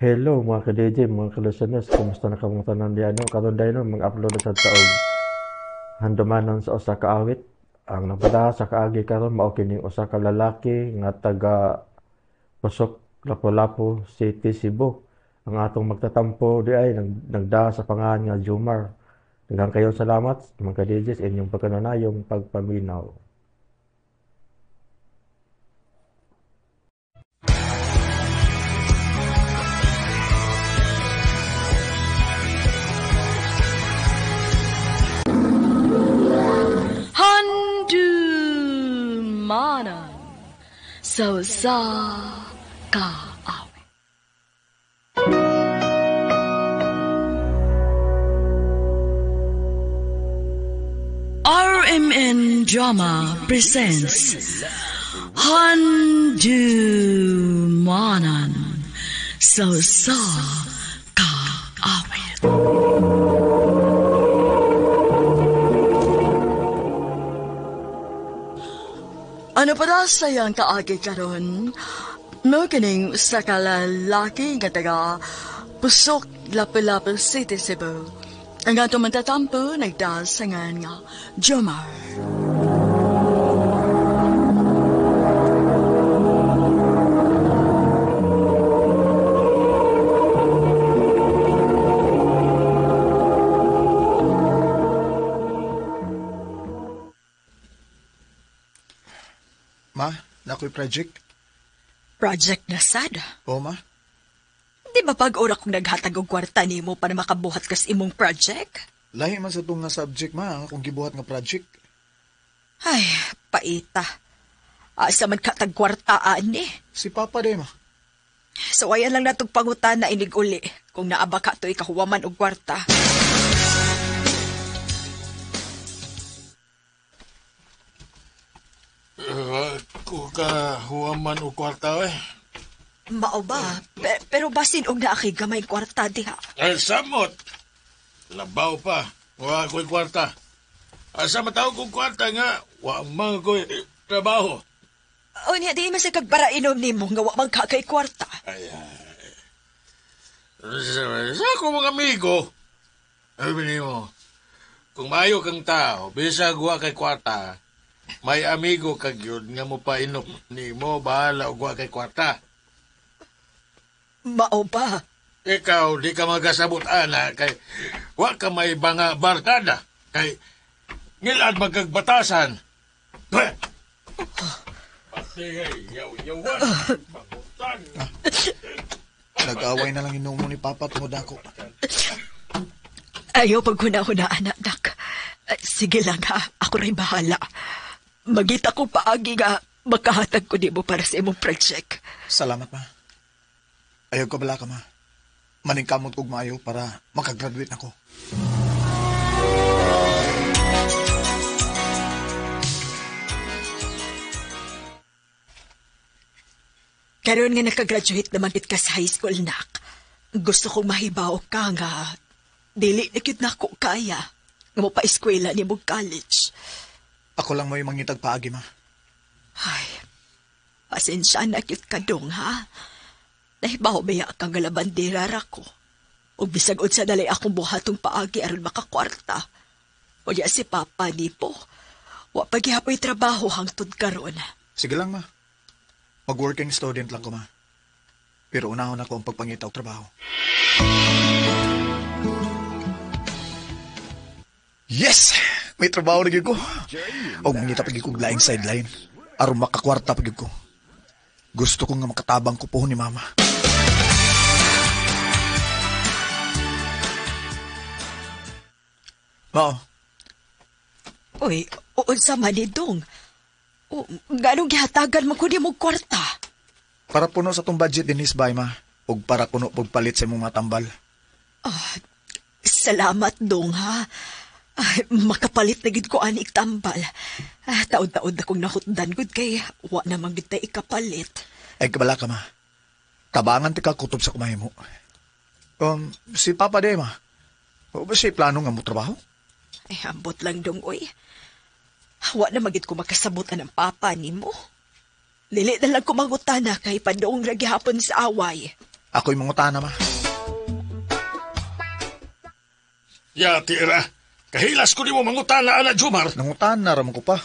Hello mga ka-DJ, mga ka-listeners, kumusta na kamong tanan diyan? Karon dayno mag-upload sa taog handumanon sa usa ka awit. Ang nagpadaha sa kaagi karon mao kining usa ka lalaki nga taga Pusok, Lapu-Lapu City, Cebu. Ang atong magtatampo di ay nagdaha sa pangalan nga Jomar. Daghang kayong salamat mga ka-DJ sa inyong pagkananayong pagpaminaw. Handumanan sa kaawit. RMN Drama presents Handumanan sa kaawit. Ano para sayang kaagi karon? No kining sa kalalaki nga taga Pusok, Lapu-Lapu City, Cebu. Ang atong magtatampo nagdasangan nga Jomar. Ma, nako'y project. Project na sad. O, ma? Di ba pag-ura kong naghatag og kwarta nimo para makabuhat kas imong project? Lahi man sa itong nga subject, ma, kung gibuhat nga project. Ay, paita. Asa man katag kwartaan eh. Si Papa de, ma. So ayan lang natong pangutan na inig uli kung naaba ka to ikahuwaman og kwarta. Ko ka huwaman o kwarta eh. Mao ba? Pero basin og naaki gamay kwarta diha. Ay, samot. Labaw pa. Wa ko'y kwarta. Asa matawag kong kwarta nga, wa mga ko'y trabaho. O niya, di masig kagbara inom nimo nga wa man ka kay kwarta. Ay. Sa ako mga amigo. Sabi mo, kung maayo kang tao, bisag wa kay kwarta, may amigo kag yun nga mo pa inom ni mo, bahala og wa kay kwarta. Mao ba? Ikaw, di ka magasabot, ana, kay wa ka may banga barkada, kay ngilad magkagbatasan. Pati, yaw-yawan, pagutan. Nag-away na lang inumo ni Papa tungod ako. Ayaw paghuna-huna, anak. Sige lang ha, ako rin bahala. Magita ko paagi nga makahatag ko di mo para sa imong project. Salamat, ma. Ayaw ko bala ka, ma. Maningkamot kog maayo para makagraduate ako. Karoon nga nakagraduate naman kit ka sa high school, nak. Gusto kong mahibaw ka nga. Dili na kit na ako kaya. Nga mo pa eskwela ni mo college. Ako lang mo yung mangitag paagi, ma. Ay, pasensya na kit ka dong, ha? Nahibaw baya kang galabandera ko. O bisag sa dalay akong buhatong paagi aron makakwarta. O ya si Papa ni po. Wa paghihapoy trabaho hangtod karon. Sige lang, ma. Mag-working student lang ko, ma. Pero unahon ako ang pagpangitaw trabaho. Yes! May trabaho na gyud ko. O mangita pag kong laing sideline. Aron makakwarta pag ko. Gusto ko nga makatabang ko po ni Mama. Mao. Uy, unsa man ni dong? Ganong gihatagan mo ko di mo kwarta? Para puno sa tong budget din is bay, ma. O para puno pagpalit sa imong matambal. Salamat dong, ha? Ay, makapalit na gid ko anik tambal. Taon-taon na kong nahutdan gud kay wa naman gid tayo ikapalit. Ay kabala ka, ma. Tabangan ti ka kutob sa kumahe mo. Si Papa de, ma. O ba siya plano nga mo trabaho? Ay, ambot lang dong, oy. Wa na magid ko makasabutan ng papa ni mo. Lili na lang ko mangutana kay pandoong naghihapon sa away. Ako'y mangutana, ma. Ya, tira. Kahilas ko di mo mangutana, Ana Jumar. Nangutana raman ko pa.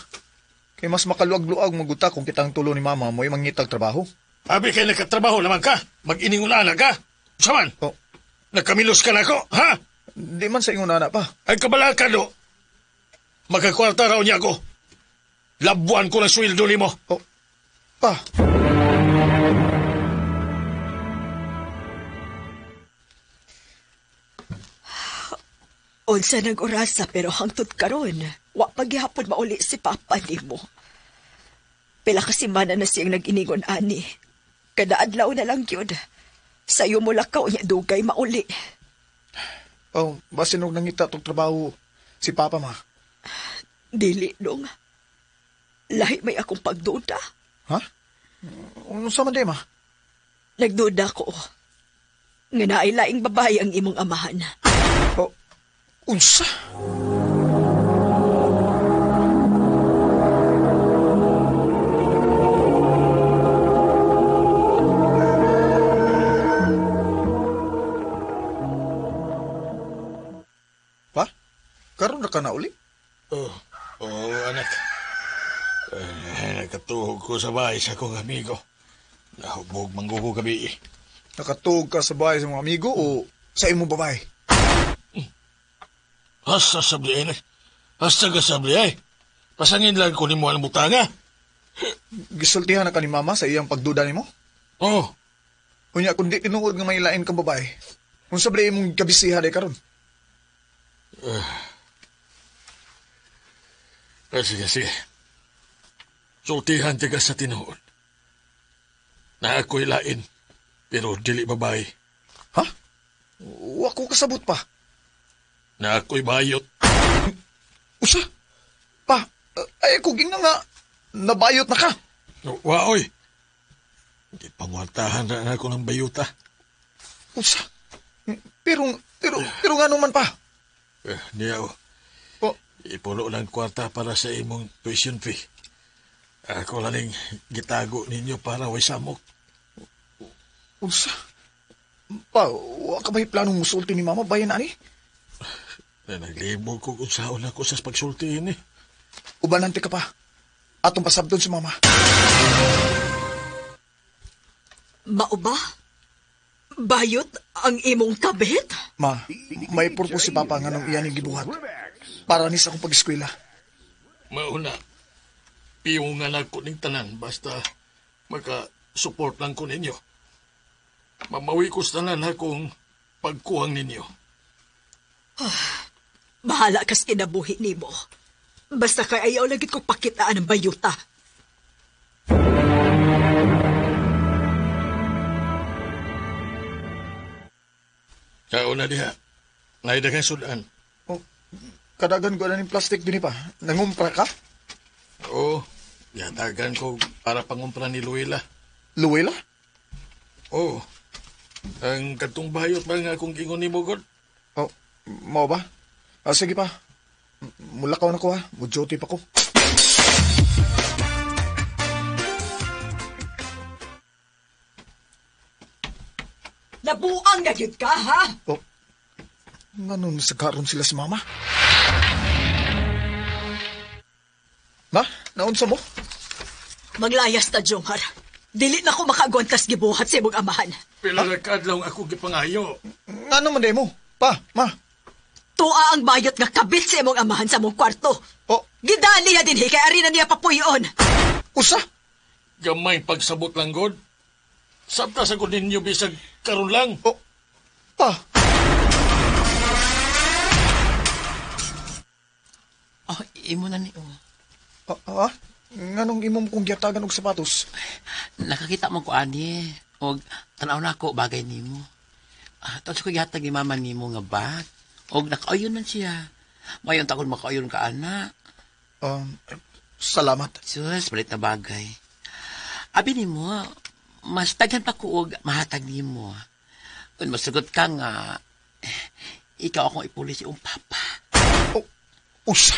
Kay mas makaluag-luag maguta kung kitang tulo ni mama mo'y mangitag trabaho. Abi kay nagkatrabaho naman ka. Mag-iningulaan ka. Saman, Oh, nagkamilos ka na ko, ha? di man sa ingon anak pa. Ay kabalaka do. Magkakwarta raw niya ako. Labuan ko ng sweldo ni mo. Oh, pa. Unsa nag-orasa pero hangtod karon, wa pagyapon mauli si Papa nimo. Pila ka semana na siyang nag-iningon ani. Kada adlaw na lang yun. Sayo mo lakaw niya dugay mauli. Oh, basin og nangita tong trabaho si Papa, ma. Dili dong. Lahi may akong pagduda. Ha? Ano sa man, ma? Nagduda ko. Nga nailaing babae ang imong amahan. Oh, unsa? Pa? Karon na ka na uli? Oh, anak. Nakatuhog ko sa bahay sa akong amigo. Nahubog manggugo gabi. Nakatug ka sa bahay sa mga amigo o sa imong babae? Hasta sabli ay. Hasta ka sabli ay. Pasangin lang ko ni mo ang butanga. Gisultihan na ka ni mama sa iyang pagduda nimo? Oh, Unya kundi tinuod nga may lain kang babae. Kung sabli imong kabisiha day karon. sige. Sultihan tiga sa tinuod. Na ako'y lain, pero dili babae. Ha? Wa ko kasabot pa. Na ako'y bayot. Usa? Pa, ay kuging na nga. Nabayot na ka. Waoy. Hindi pangwartahan na ako ng bayuta. Usa? Pero nga naman pa. Niyaw, Oh, ipulo lang kwarta para sa imong tuition fee. Ako laling gitago ninyo para way samok. usa? Pa, wa ka ba'y planong musulti ni mama bayan ani? Na naglibog ko kung saan ako sa pagsultihin eh. Ubanante ka pa. Atong pasabdon si mama. Mauba? Bayot ang imong kabit? Ma, may purpose si papa nga nung iyan yung gibuhat. Para ni sa akong pag-eskwela. Mauna, piyungan ako ng tanan basta maka-support lang ko ninyo. Mamawi ko sa tanan akong pagkuhang ninyo. Bahala kas kinabuhi nimo. Basta kay ayaw lagit ko pakitaan ng bayuta. Kauna diha, naidagang sudan. Oh, kadagan ko na ng plastic din pa. Nangumpra ka? Oo, yatagan ko para pangumpra ni Luela. Luwela? Oo, ang katong bayot ba nga akong gingon ni Bogod? Oh, mau ba? Sige pa. Mulakaw na ko ha. Mudjoti pa ko. Nabuang na yun ka, ha? Oh, nga nun nasagaron sila si mama. Ma, naunsa mo? Maglayas ta, Jomar. Dili na ko makagwantas gibuhat sa imong amahan. Pila na kadlaw ako gipangayo. Nga naman day mo? Pa, ma. Tua ang bayot nga kabit sa imong amahan sa mong kwarto. Oh, Gidali niya din, kay ari na niya papuyon. usa? Gamay pagsabot lang, God. Sabta sa ko ninyo bisag karon lang. Oh, pa. Oh, imo na ni. Ha? Nga nung imong kong gyatagan og sapatos. Nakakita mo ko ani. Og tanaw na ako bagay nimo. Tapos ko gihatag ni mama nimo nga bag. Og nakaayon man siya. Mayon takon makaayon ka ana. Salamat. Sus, balit na bagay. Abi nimo, mas daghan pa ko og mahatag nimo. Kung masugot ka nga, ikaw akong ipulis yung papa. Oh, usa?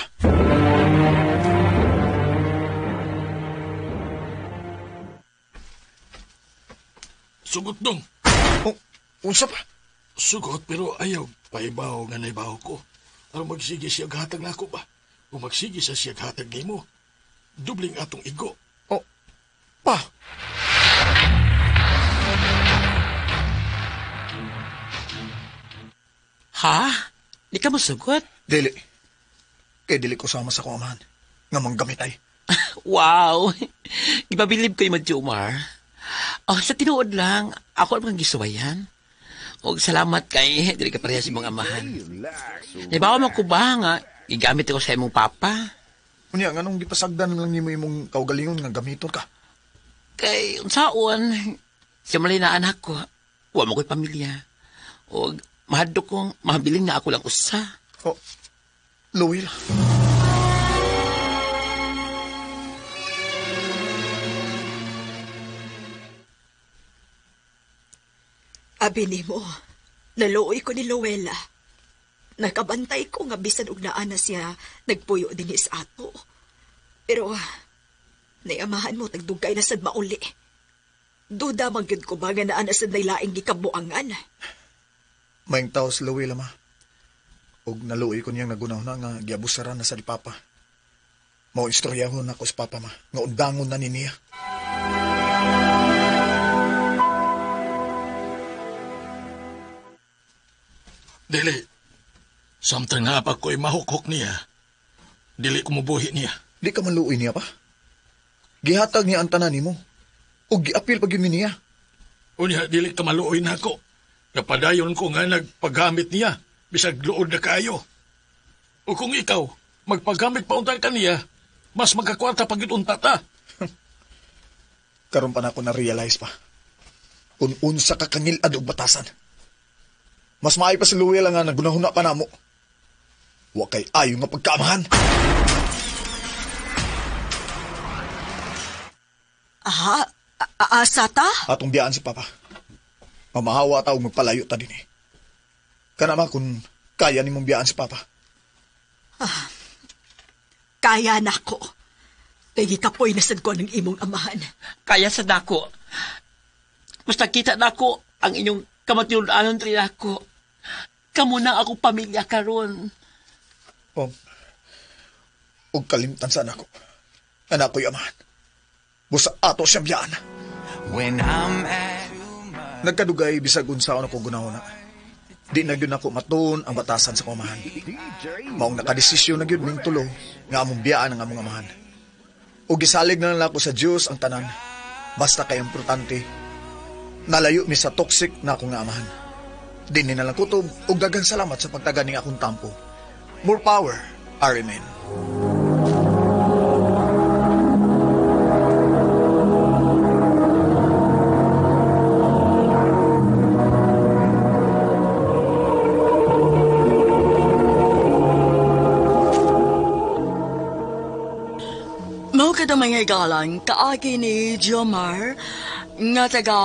Sugot dong. Oh, Unsa pa? Sugot pero ayaw paibaw nga naibaw ko. Aron magsige siya hatag nako ba? Kung magsige sa siya hatag nimo, dubling atong igo. Oh, pa. Ha? Di ka masugot? Dili. Kay dili ko sama sa kumahan. Nga manggamitay. Wow! Ipabilib ko yung Umar. Oh, sa tinuod lang, ako ang gisuwayan. O salamat kay dili ka pareha si mong amahan. Nabawa mo ko ba nga, igamit ko sa imong papa? Unya, nganong gipasagdan lang nimo imong kaugalingon nga gamiton ka? Kay, unsaon, siya malay na anak ko, huwag mo ko'y pamilya. O mahaddo kong mahabiling na ako lang usa. Oh, Luwil. Abi nimo, naluoy ko ni Luella. Nakabantay ko nga bisan og naa na siya nagpuyo din sa ato. Pero, naiamahan mo tagdugay na sad mauli. Duda magyud ko ba nga naa na sad nailaing gikabuangan. Maing tao si Luwil, ma. Og naluoy ko niyang nagunaw na nga giabusaran na sa di papa. Mao istoryahon ako sa papa, ma. Nga undangon na ni niya. Dili. Samtang nga pa ko'y mahukok niya. Dili ko mubuhi niya. Di ka maluoy niya pa. Gihatag niya ang tanan nimo. O giapil pag yun niya. Unya, dili ka maluoy na ako. Napadayon ko nga nagpagamit niya. Bisag luod na kayo. O kung ikaw, magpagamit pa unta ka niya, mas magkakwarta pag itunta ta. Karon pa na ako na-realize pa. Unsa ka kangilad og batasan. Mas maay pa si Luwil nga nagunahuna pa na mo. Wa kay ayo nga pagkaamahan. Aha, asa ta? Atong biyaan si Papa. Mamahawa ta og magpalayo ta din eh. Kanama kung kaya ni mong biyaan si Papa. Kaya na ko. Kay gikapoy na sad ko ng imong amahan. Kaya sa dako. Mas nakita na ako ang inyong kamatinudanon rin ako. Kamu na ako pamilya karon. Og kalimtan sa anak ko. Anak ko'y amahan. Busa ato siyang biyaan. Nagkadugay bisag unsaon ako gunahuna. Di na gyud ako matun ang batasan sa kumahan. Maong nakadesisyon na gyud ning tulo nga among biyaan ang among amahan. O gisalig na lang ako sa Diyos ang tanan. Basta kay importante, nalayo mi sa toxic na akong amahan. Di na lang kutob o dagang salamat sa pagtaga ning akong tampo. More power, Arimen. Mao kada mga galang kaagi ni Jomar nga taga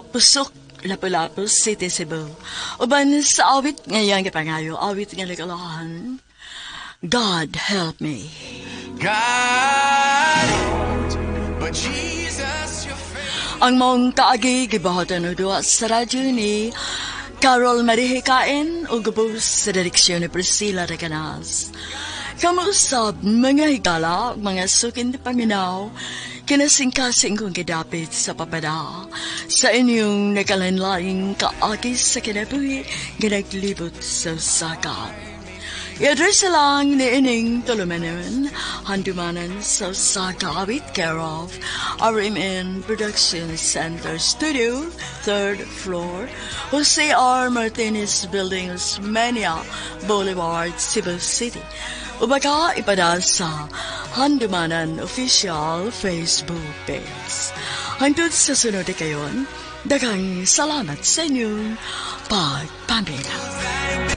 Pusok, Lapu-Lapu, City, Cebu. Uban sa awit ngayang gipangayo, awit nga nagalahan. God help me. God, but Jesus, your faith. Ang mong kaagi gibahatan o duwa sa radyo ni Carol Marihikain o gubos sa direksyon ni Priscilla Recanas. Kamusab mga higala, mga sukin di paminaw, kinasingkasing kong kidapit sa papada, sa inyong nakalanlaing kaagi sa kinabuhi, ginaglibot sa sakat. I-address lang ni ining tulumanon, handumanan sa sakat with care of RMN Production Center Studio, 3rd floor, Jose R. Martinez Building, Osmeña Boulevard, Cebu City. Ubaga ipada sa Handumanan Official Facebook page. Hangtod sa sunod na kayon, daghang salamat sa inyong pagpamilya.